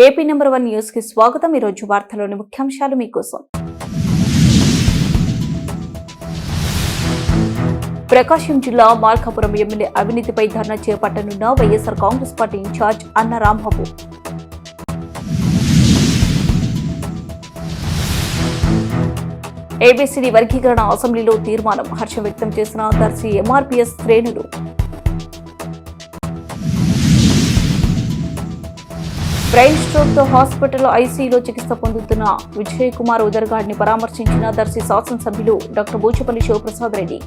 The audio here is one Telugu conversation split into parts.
ఏపీ నెంబర్ 1 న్యూస్ కి స్వాగతం. ఈ రోజు వార్తలోని ముఖ్యాంశాలు మీకోసం. ప్రకాశం జిల్లా మార్కాపురం ఎమ్మెల్యే అవినీతిపై ధర్నా చేపట్టనున్న వైఎస్ఆర్ కాంగ్రెస్ పార్టీ ఇన్ఛార్జ్ అన్న రాంబాబు. ఏబీసీడీ వర్గీకరణ అసెంబ్లీలో తీర్మానం, హర్షం వ్యక్తం చేసిన దర్శి ఎంఆర్పీఎస్ శ్రేణులు. బ్రెయిన్ స్ట్రోక్ తో హాస్పిటల్ ఐసీయూలో చికిత్స పొందుతున్న విజయ్ కుమార్ ఉదర్గాడ్ ని పరామర్శించిన దర్శి శాసనసభ్యులు డాక్టర్ బూచపల్లి శివప్రసాద్ రెడ్డి.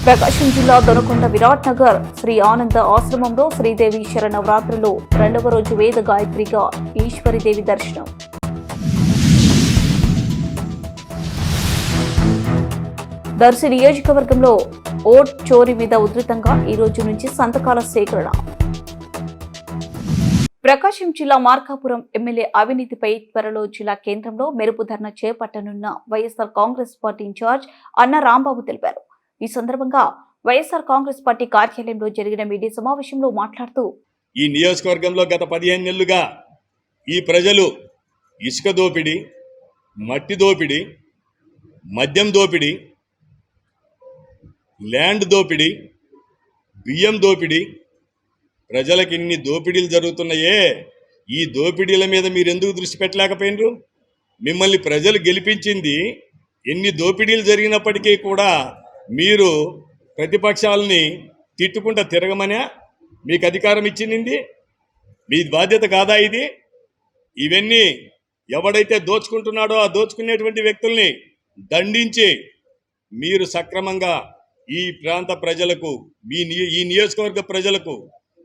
ప్రకాశం జిల్లా దొనకొండ విరాట్ నగర్ శ్రీ ఆనంద ఆశ్రమంలో శ్రీదేవి శరన్నవరాత్రులు రెండవ రోజు వేద గాయత్రిగా ఈశ్వరీదేవి దర్శనం. దర్శి నియోజకవర్గంలో ఓట్ చోరీ మీద ఉధృతంగా ఈ రోజు నుంచి సంతకాల సేకరణ. ప్రకాశం జిల్లా మార్కాపురం ఎమ్మెల్యే అవినీతిపై త్వరలో జిల్లా కేంద్రంలో మెరుపు ధర్నా చేపట్టనున్న వైఎస్ఆర్ కాంగ్రెస్ పార్టీ ఇన్ఛార్జ్ అన్న రాంబాబు తెలిపారు. ఈ సందర్భంగా వైఎస్ఆర్ కాంగ్రెస్ పార్టీ కార్యాలయంలో జరిగిన మీడియా సమావేశంలో మాట్లాడుతూ, ఈ నియోజకవర్గంలో గత 15 నెలలుగా ఈ ప్రజలు ఇసుక దోపిడీ, మట్టి దోపిడీ, మద్యం దోపిడీ, ల్యాండ్ దోపిడీ, బియ్యం దోపిడీ, ప్రజలకు ఇన్ని దోపిడీలు జరుగుతున్నాయే. ఈ దోపిడీల మీద మీరు ఎందుకు దృష్టి పెట్టలేకపోయినరు? మిమ్మల్ని ప్రజలు గెలిపించింది ఎన్ని దోపిడీలు జరిగినప్పటికీ కూడా మీరు ప్రతిపక్షాలని తిట్టుకుంటా తిరగమనే మీకు అధికారం ఇచ్చింది. మీ బాధ్యత కాదా ఇది? ఇవన్నీ ఎవడైతే దోచుకుంటున్నాడో ఆ దోచుకునేటువంటి వ్యక్తుల్ని దండించి మీరు సక్రమంగా ఈ ప్రాంత ప్రజలకు, ఈ నియోజకవర్గ ప్రజలకు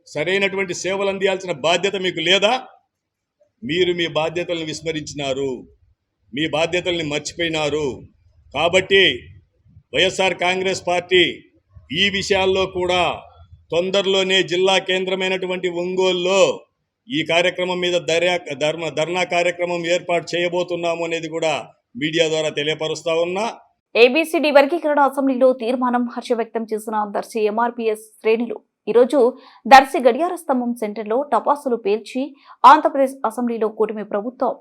సరైనటువంటి సేవలు అందించాల్సిన బాధ్యత మీకు లేదా? మీరు మీ బాధ్యతలను విస్మరించినారు, మీ బాధ్యతల్ని మర్చిపోయినారు. కాబట్టి వైఎస్ఆర్ కాంగ్రెస్ పార్టీ ఈ విషయాల్లో కూడా తొందరలోనే జిల్లా కేంద్రమైనటువంటి ఒంగోలులో ఈ కార్యక్రమం మీద ధర్నా కార్యక్రమం ఏర్పాటు చేయబోతున్నాము అనేది కూడా మీడియా ద్వారా తెలియపరుస్తా ఉన్నా. ఏబీసీడీ వర్గీకరణ అసెంబ్లీలో తీర్మానం, హర్షం వ్యక్తం చేసిన దర్శి ఎంఆర్పీఎస్ శ్రేణులు ఈరోజు దర్శి గడియార స్తంభం సెంటర్లో టపాసులు పేల్చి ఆంధ్రప్రదేశ్ అసెంబ్లీలో కూటమి ప్రభుత్వం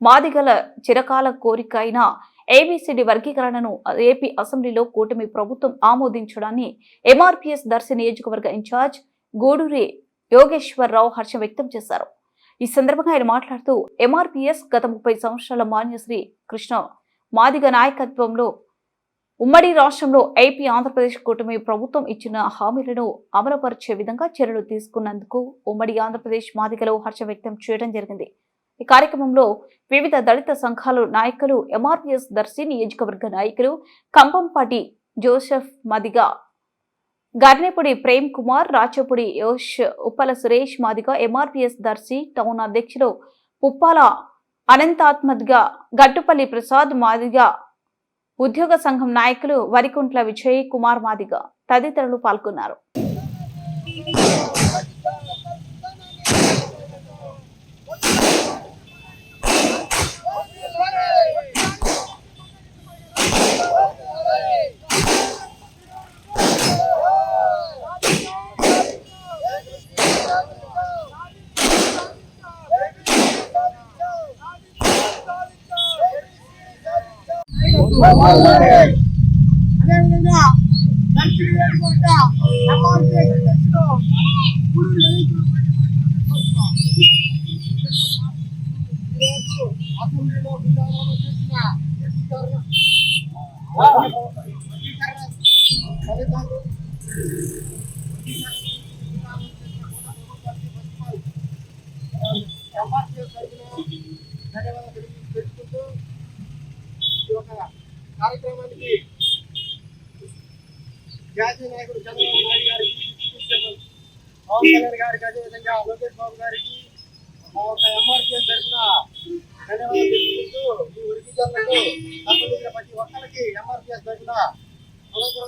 మాదిగల చిరకాల కోరిక అయిన ఏబీసీడీ వర్గీకరణను ఏపీ అసెంబ్లీలో కూటమి ప్రభుత్వం ఆమోదించడాన్ని ఎంఆర్పీఎస్ దర్శి నియోజకవర్గ ఇన్ఛార్జ్ గూడూరి యోగేశ్వరరావు హర్షం వ్యక్తం చేశారు. ఈ సందర్భంగా ఆయన మాట్లాడుతూ, ఎంఆర్పీఎస్ గత 30 సంవత్సరాల మాన్యశ్రీ కృష్ణ మాదిగ నాయకత్వంలో ఉమ్మడి రాష్ట్రంలో ఏపీ ఆంధ్రప్రదేశ్ కూటమి ప్రభుత్వం ఇచ్చిన హామీలను అమలుపరిచే విధంగా చర్యలు తీసుకున్నందుకు ఉమ్మడి ఆంధ్రప్రదేశ్ మాదిగలు హర్షం వ్యక్తం చేయడం జరిగింది. ఈ కార్యక్రమంలో వివిధ దళిత సంఘాల నాయకులు, ఎంఆర్పీఎస్ దర్శి నియోజకవర్గ నాయకులు Kampampati Joseph Madiga, Garnepudi Prem Kumar, Rachapudi Yosh, Uppala Suresh Madiga, MRPS Darsi town అధ్యక్షులు పుప్పాల అనంతాత్మదిగ, గట్టుపల్లి ప్రసాద్ మాదిగ, ఉద్యోగ సంఘం నాయకులు వరికుంట్ల విజయ్ కుమార్ మాదిగ తదితరులు పాల్గొన్నారు. అదేవిధంగా అసెంబ్లీలో విధానంలో చేసిన ఫలితాలు ధన్యవాదాలు తెలుసుకుంటూ ఈ యొక్క కార్యక్రమానికి జాతీయ నాయకుడు చంద్రబాబు నాయుడు గారికి, పవన్ కళ్యాణ్ గారికి, అదేవిధంగా లోకేష్ బాబు గారికి మా యొక్క ఎంఆర్పీఎస్ తరఫున ధన్యవాదాలు తెలుసుకుంటూ ఈ వర్గీకరణకు సంబంధించిన ప్రతి ఒక్కరికి ఎంఆర్పీఎస్ తరఫున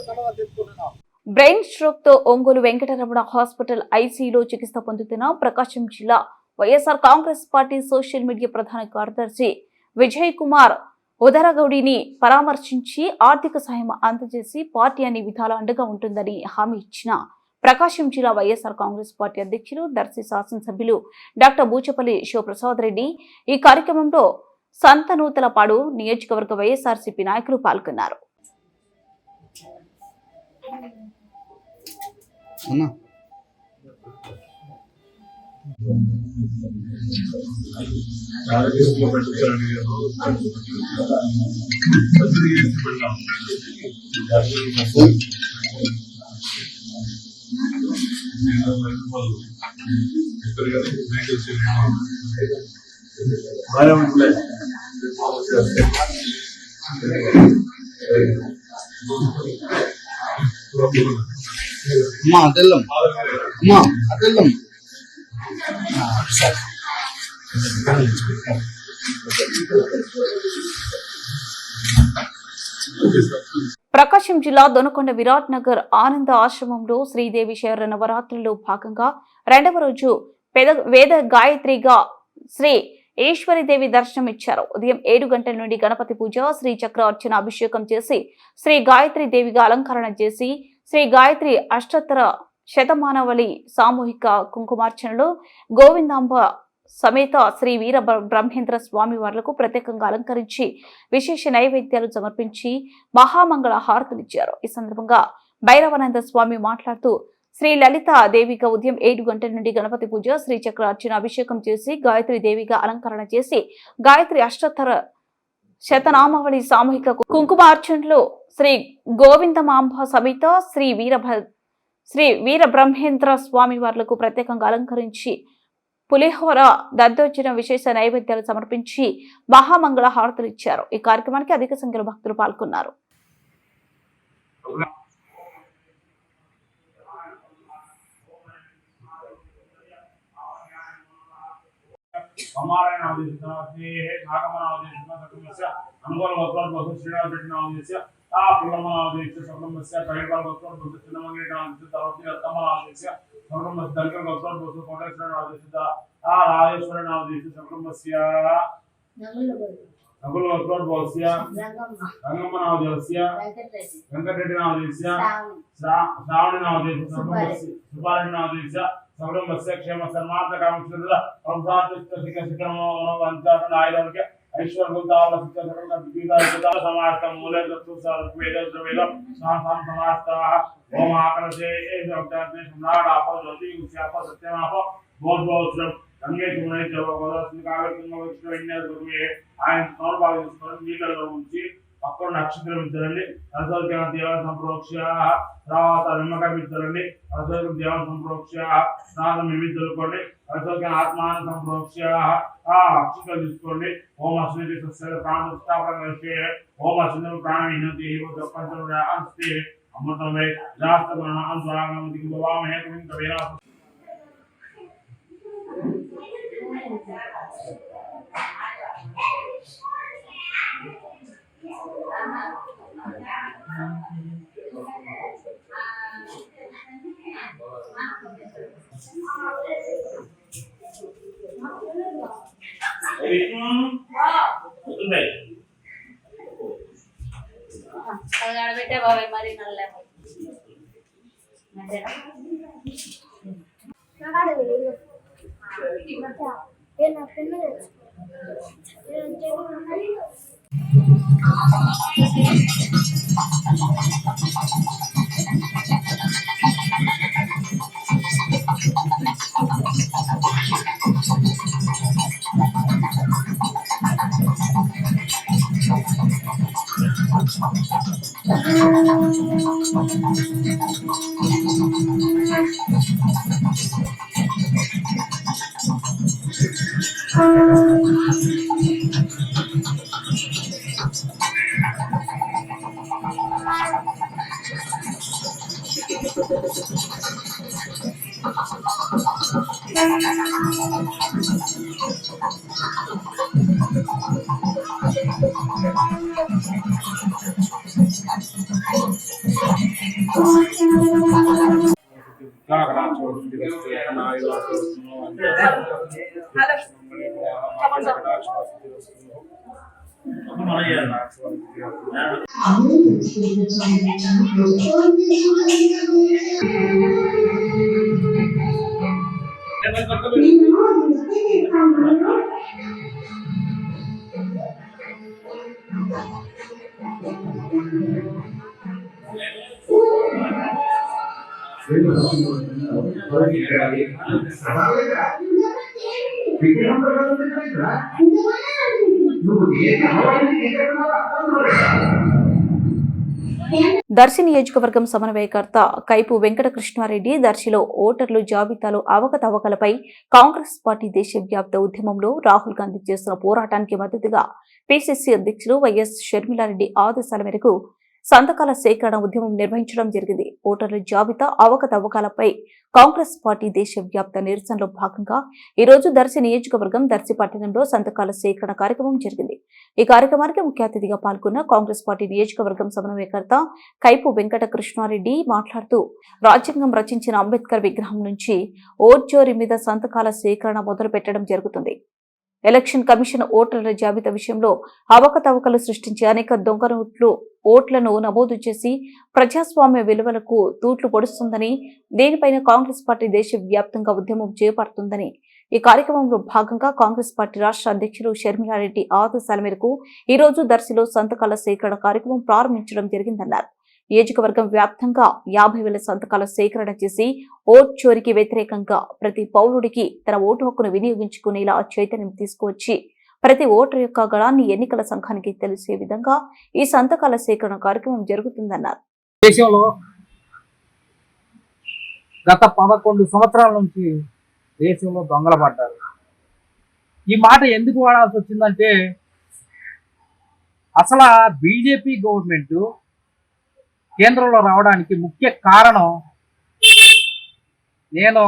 ధన్యవాదాలు తెలుసుకుంటున్నాం. బ్రెయిన్ స్ట్రోక్ తో ఒంగోలు వెంకటరమణ హాస్పిటల్ ఐసీయూలో చికిత్స పొందుతున్న ప్రకాశం జిల్లా YSR Congress party social media ప్రధాన కార్యదర్శి విజయ్ కుమార్ ఉదరగౌడిని పరామర్శించి ఆర్థిక సాయం అందజేసి పార్టీ అన్ని విధాల అండగా ఉంటుందని హామీ ఇచ్చిన ప్రకాశం జిల్లా వైఎస్ఆర్ కాంగ్రెస్ పార్టీ అధ్యక్షులు దర్శి శాసనసభ్యులు డాక్టర్ బూచపల్లి శివప్రసాద్ రెడ్డి ఈ కార్యక్రమంలో సంతనూతలపాడు నియోజకవర్గ వైఎస్ఆర్సీపీ నాయకులు పాల్గొన్నారు. ప్రకాశం జిల్లా దొనకొండ విరాట్ నగర్ ఆనంద ఆశ్రమంలో శ్రీదేవి శరణ నవరాత్రుల్లో భాగంగా రెండవ రోజు వేద గాయత్రిగా శ్రీ ఈశ్వరీదేవి దర్శనం ఇచ్చారు. ఉదయం 7 గంటల నుండి గణపతి పూజ, శ్రీ చక్ర అర్చన అభిషేకం చేసి శ్రీ గాయత్రి దేవిగా అలంకరణ చేసి శ్రీ గాయత్రి అష్టోత్తర శతమానవళి సామూహిక కుంకుమార్చనలో గోవిందాంబ సమేత శ్రీ వీర బ్రహ్మేంద్ర స్వామి వార్లకు ప్రత్యేకంగా అలంకరించి విశేష నైవేద్యాలు సమర్పించి మహామంగళ హారతులిచ్చారు. ఈ సందర్భంగా భైరవానంద స్వామి మాట్లాడుతూ శ్రీ లలిత దేవిగా ఉదయం 7 గంటల నుండి గణపతి పూజ, శ్రీ చక్ర అర్చన అభిషేకం చేసి గాయత్రి దేవిగా అలంకరణ చేసి గాయత్రి అష్టోత్తర శతనామావళి సామూహిక కుంకుమార్చనలో శ్రీ గోవిందమాంబ సమేత శ్రీ వీర బ్రహ్మేంద్ర స్వామి వార్లకు ప్రత్యేకంగా అలంకరించి పులిహోర దద్దోజనం విశేష నైవేద్యాలు సమర్పించి మహామంగళ హారతులు ఇచ్చారు. ఈ కార్యక్రమానికి అధిక సంఖ్యలో భక్తులు పాల్గొన్నారు. నీళ్ళలో ఉంచి అక్కడ నక్షత్రం ఇద్దరండి, దేవ సంప్రోక్ష, తర్వాత నిమ్మకాయ ఇద్దరండి, దేవ సంప్రోక్ష, తర్వాత మిమిద్దలుకోండి, ఆత్మాన సంప్రోక్ష, అక్షికలు తీసుకోండి. ఓం అశ్వతి ప్రాణస్థాపన ఓం అశ్వ ప్రాణవినతి పంచే అమృతమై పెట్టే బాబాయ్ మరి నల్ల దర్శి నియోజకవర్గం సమన్వయకర్త కైపు వెంకట కృష్ణారెడ్డి దర్శిలో ఓటర్లు జాబితాలో అవకతవకలపై కాంగ్రెస్ పార్టీ దేశవ్యాప్త ఉద్యమంలో రాహుల్ గాంధీ చేస్తున్న పోరాటానికి మద్దతుగా పిసిసి అధ్యక్షులు వైఎస్ షర్మిలారెడ్డి ఆదేశాల మేరకు సంతకాల సేకరణ ఉద్యమం నిర్వహించడం జరిగింది. ఓటర్ల జాబితా అవకతవకలపై కాంగ్రెస్ పార్టీ దేశవ్యాప్త నిరసనలో భాగంగా ఈ రోజు దర్శి నియోజకవర్గం దర్శి పట్టణంలో సంతకాల సేకరణ కార్యక్రమం జరిగింది. ఈ కార్యక్రమానికి ముఖ్య అతిథిగా పాల్గొన్న కాంగ్రెస్ పార్టీ నియోజకవర్గం సమన్వయకర్త కైపు వెంకట కృష్ణారెడ్డి మాట్లాడుతూ రాజ్యాంగం రచించిన అంబేద్కర్ విగ్రహం నుంచి ఓట్ చోరీ మీద సంతకాల సేకరణ మొదలు పెట్టడం జరుగుతుంది. ఎలక్షన్ కమిషన్ ఓటర్ల జాబితా విషయంలో అవకతవకలు సృష్టించి అనేక దొంగ ఓట్లను నమోదు చేసి ప్రజాస్వామ్య విలువలకు తూట్లు పొడుస్తుందని, దీనిపైన కాంగ్రెస్ పార్టీ దేశవ్యాప్తంగా ఉద్యమం చేపడుతుందని ఈ కార్యక్రమంలో భాగంగా కాంగ్రెస్ పార్టీ రాష్ట్ర అధ్యక్షులు షర్మిలారెడ్డి ఆదేశాల మేరకు ఈ రోజు దర్శిలో సంతకాల సేకరణ కార్యక్రమం ప్రారంభించడం జరిగిందన్నారు. నియోజకవర్గం వ్యాప్తంగా 50,000 సంతకాల సేకరణ చేసి ఓట్ చోరీకి వ్యతిరేకంగా ప్రతి పౌరుడికి తన ఓటు హక్కును వినియోగించుకునేలా చైతన్యం తీసుకువచ్చి ప్రతి ఓటర్ యొక్క గళాన్ని ఎన్నికల సంఘానికి తెలిసే విధంగా ఈ సంతకాల సేకరణ కార్యక్రమం జరుగుతుందన్నారు. దేశంలో గత 11 సంవత్సరాల నుంచి దేశంలో దొంగలు పడ్డారు. ఈ మాట ఎందుకు వాడాల్సి వచ్చిందంటే అసలు బీజేపీ గవర్నమెంట్ కేంద్రంలో రావడానికి ముఖ్య కారణం నేను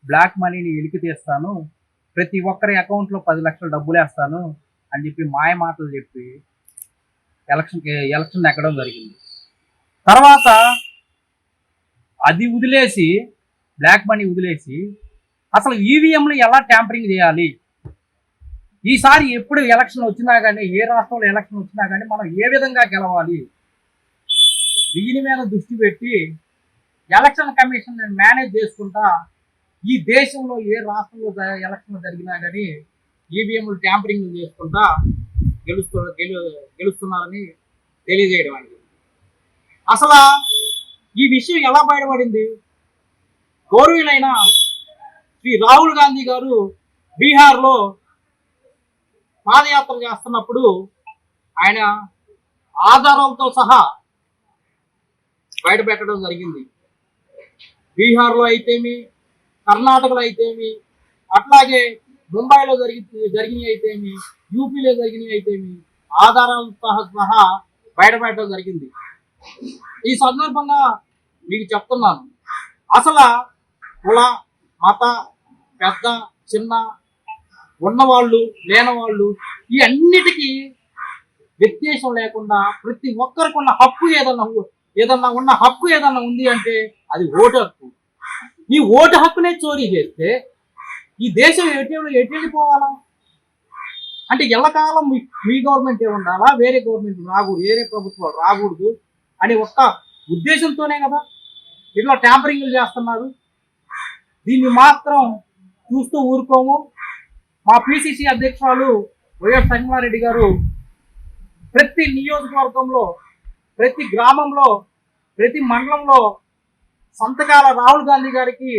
బ్లాక్ మనీని వెలికి తీస్తాను, ప్రతి ఒక్కరి అకౌంట్లో 10 లక్షల డబ్బులు వేస్తాను అని చెప్పి మాయ మాటలు చెప్పి ఎలక్షన్ ఎక్కడం జరిగింది. తర్వాత అది వదిలేసి బ్లాక్ మనీ వదిలేసి అసలు ఈవీఎంలు ఎలా ట్యాంపరింగ్ చేయాలి, ఈసారి ఎప్పుడు ఎలక్షన్ వచ్చినా కానీ ఏ రాష్ట్రంలో ఎలక్షన్ వచ్చినా కానీ మనం ఏ విధంగా గెలవాలి, దీని మీద దృష్టి పెట్టి ఎలక్షన్ కమిషన్ మేనేజ్ చేసుకుంటా ఈ దేశంలో ఏ రాష్ట్రంలో ఎలక్షన్ జరిగినా కానీ ఈవీఎంలు ట్యాంపరింగ్ చేసుకుంటా గెలుస్తున్నారని తెలియజేయడం అండి. అసలు ఈ విషయం ఎలా బయటపడింది? గౌరవులైన శ్రీ రాహుల్ గాంధీ గారు బీహార్లో పాదయాత్ర చేస్తున్నప్పుడు ఆయన ఆధారాలతో సహా బయట పెట్టడం జరిగింది. బీహార్లో అయితేమి, కర్ణాటకలో అయితేమి, అట్లాగే ముంబైలో జరిగినవి అయితేమి, యూపీలో జరిగినవి అయితేమి ఆధారాలతో సహా బయట పెట్టడం జరిగింది. ఈ సందర్భంగా మీకు చెప్తున్నాను, అసలు కుల మత పెద్ద చిన్న ఉన్నవాళ్ళు లేనవాళ్ళు ఈ అన్నిటికీ వ్యత్యాసం లేకుండా ప్రతి ఒక్కరికి ఉన్న హక్కు ఏదన్నా ఉంది అంటే అది ఓటు హక్కు. ఈ ఓటు హక్కునే చోరీ చేస్తే ఈ దేశం ఎటు వెళ్ళిపోవాలా? అంటే ఎల్లకాలం మీ గవర్నమెంట్ ఉండాలా, వేరే గవర్నమెంట్ రాకూడదు, వేరే ప్రభుత్వాలు రాకూడదు అని ఒక్క ఉద్దేశంతోనే కదా ఇట్లా ట్యాంపరింగ్లు చేస్తున్నారు. దీన్ని మాత్రం చూస్తూ ఊరుకోము. మా పిసిసి అధ్యక్షురాలు వైఎస్ షర్మిలారెడ్డి గారు ప్రతి నియోజకవర్గంలో, ప్రతి గ్రామంలో, ప్రతి మండలంలో సంతకాల రాహుల్ గాంధీ గారికి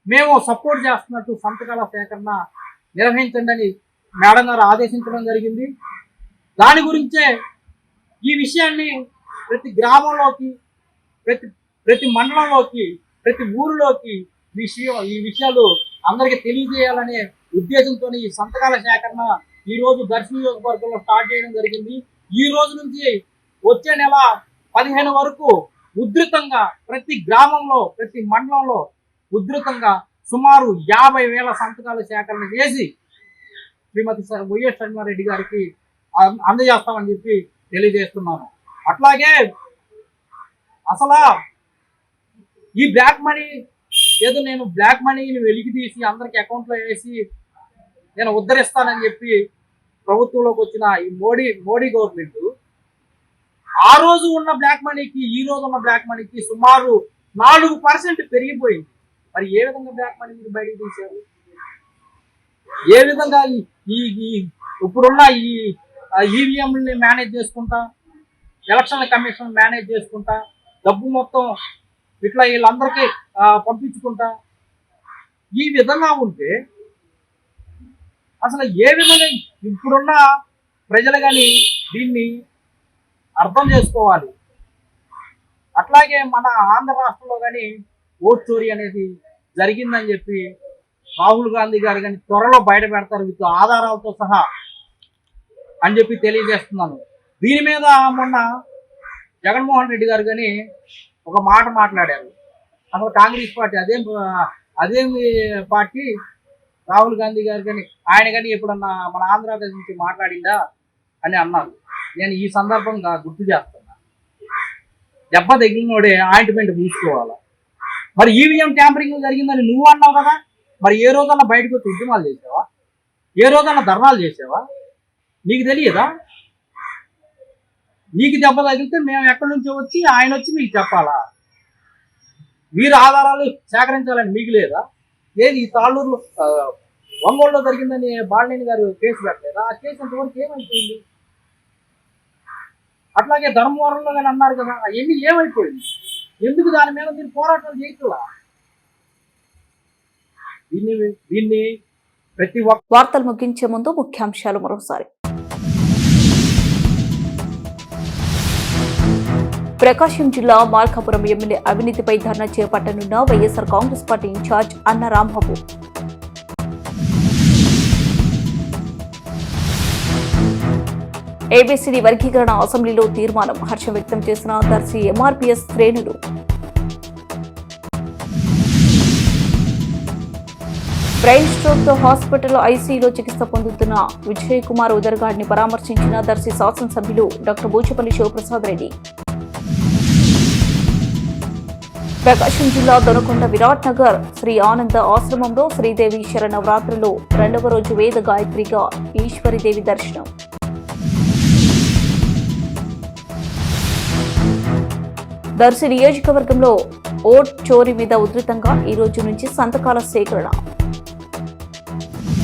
మేము సపోర్ట్ చేస్తున్నట్టు సంతకాల సేకరణ నిర్వహించండి అని మేడం గారు ఆదేశించడం జరిగింది. దాని గురించే ఈ విషయాన్ని ప్రతి గ్రామంలోకి, ప్రతి మండలంలోకి, ప్రతి ఊరిలోకి ఈ విషయాలు అందరికీ తెలియజేయాలనే ఉద్దేశంతో ఈ సంతకాల సేకరణ ఈ రోజు దర్శి నియోజకవర్గంలో స్టార్ట్ చేయడం జరిగింది. ఈ రోజు నుంచి వచ్చే నెల 15 వరకు ఉధృతంగా ప్రతి గ్రామంలో, ప్రతి మండలంలో ఉధృతంగా సుమారు 50,000 సంతకాల సేకరణ చేసి శ్రీమతి వైఎస్ షర్మిలారెడ్డి గారికి అందజేస్తామని చెప్పి తెలియజేస్తున్నాను. అట్లాగే అసలు ఈ బ్లాక్ మనీ ఏదో నేను బ్లాక్ మనీని వెలికి తీసి అందరికి అకౌంట్లో వేసి నేను ఉద్ధరిస్తానని చెప్పి ప్రభుత్వంలోకి వచ్చిన ఈ మోడీ గవర్నమెంట్ ఆ రోజు ఉన్న బ్లాక్ మనీకి ఈ రోజు ఉన్న బ్లాక్ మనీకి సుమారు 4% పెరిగిపోయింది. మరి ఏ విధంగా బ్లాక్ మనీ మీరు బయటకు తీశారు? ఏ విధంగా ఇప్పుడున్న ఈ ఈవీఎంని మేనేజ్ చేసుకుంటా, ఎలక్షన్ కమిషన్ మేనేజ్ చేసుకుంటా, డబ్బు మొత్తం ఇట్లా వీళ్ళందరికీ పంపించుకుంటా ఈ విధంగా ఉంటే అసలు ఏ విధంగా ఇప్పుడున్న ప్రజలు కానీ దీన్ని అర్థం చేసుకోవాలి. అట్లాగే మన ఆంధ్ర రాష్ట్రంలో కానీ ఓట్ చోరీ అనేది జరిగిందని చెప్పి రాహుల్ గాంధీ గారు కానీ త్వరలో బయట పెడతారు విత్ ఆధారాలతో సహా అని చెప్పి తెలియజేస్తున్నాను. దీని మీద మొన్న జగన్మోహన్ రెడ్డి గారు కానీ ఒక మాట మాట్లాడారు. అసలు కాంగ్రెస్ పార్టీ అదేమి పార్టీ రాహుల్ గాంధీ గారు కానీ ఆయన కానీ ఎప్పుడన్నా మన ఆంధ్రప్రదేశ్ నుంచి మాట్లాడిందా అని అన్నారు. నేను ఈ సందర్భంగా గుర్తు చేస్తున్నా, దెబ్బ తగిలినోడే ఆయింట్మెంట్ పూసుకోవాలా. మరి ఈవీఎం ట్యాంపరింగ్ జరిగిందని నువ్వు అన్నావు కదా, మరి ఏ రోజన్నా బయటకు వచ్చి ఉద్యమాలు చేసావా? ఏ రోజన్నా ధర్నాలు చేసావా? నీకు తెలియదా? నీకు దెబ్బ తగిలితే మేము ఎక్కడి నుంచో వచ్చి ఆయన వచ్చి మీకు చెప్పాలా? మీరు ఆధారాలు సేకరించాలని మీకు లేదా? ఏది ఈ తాళ్ళూరులో ఒంగోలులో జరిగిందని బాలినేని గారు కేసు పెట్టలేదా? ఆ కేసు అంతవరకు ఏమైపోయింది? అట్లాగే ధర్మవరంలో కానీ అన్నారు కదా, అవన్నీ ఏమైపోయింది? ఎందుకు దాని మీద మీరు పోరాటాలు చేయట్లా? దీన్ని ప్రతి ఒక్క వార్తలు ముగించే ముందు ముఖ్యాంశాలు మరోసారి. ప్రకాశం జిల్లా మార్కాపురం ఎమ్మెల్యే అవినీతిపై ధర్నా చేపట్టనున్న వైఎస్ఆర్ కాంగ్రెస్ పార్టీ ఇన్ఛార్జ్ అన్న రాంబాబు. ఏబీసీడీ వర్గీకరణ అసెంబ్లీలో తీర్మానం, హర్షం వ్యక్తం చేసిన దర్శి ఎంఆర్పీఎస్ శ్రేణులు. బ్రెయిన్ స్ట్రోక్ తో హాస్పిటల్ ఐసీయూలో చికిత్స పొందుతున్న విజయ్ కుమార్ ఉదర్గాడ్ని పరామర్శించిన దర్శి శాసనసభ్యులు డాక్టర్ బూచపల్లి శివప్రసాద్ రెడ్డి. ప్రకాశం జిల్లా దొనకొండ విరాట్ నగర్ శ్రీ ఆనంద ఆశ్రమంలో శ్రీదేవి శరన్నవరాత్రులు 2వ రోజు వేద గాయత్రిగా ఈశ్వరీదేవి దర్శనం. దర్శి నియోజకవర్గంలో ఓట్ చోరీ మీద ఉధృతంగా ఈ రోజు నుంచి సంతకాల సేకరణ.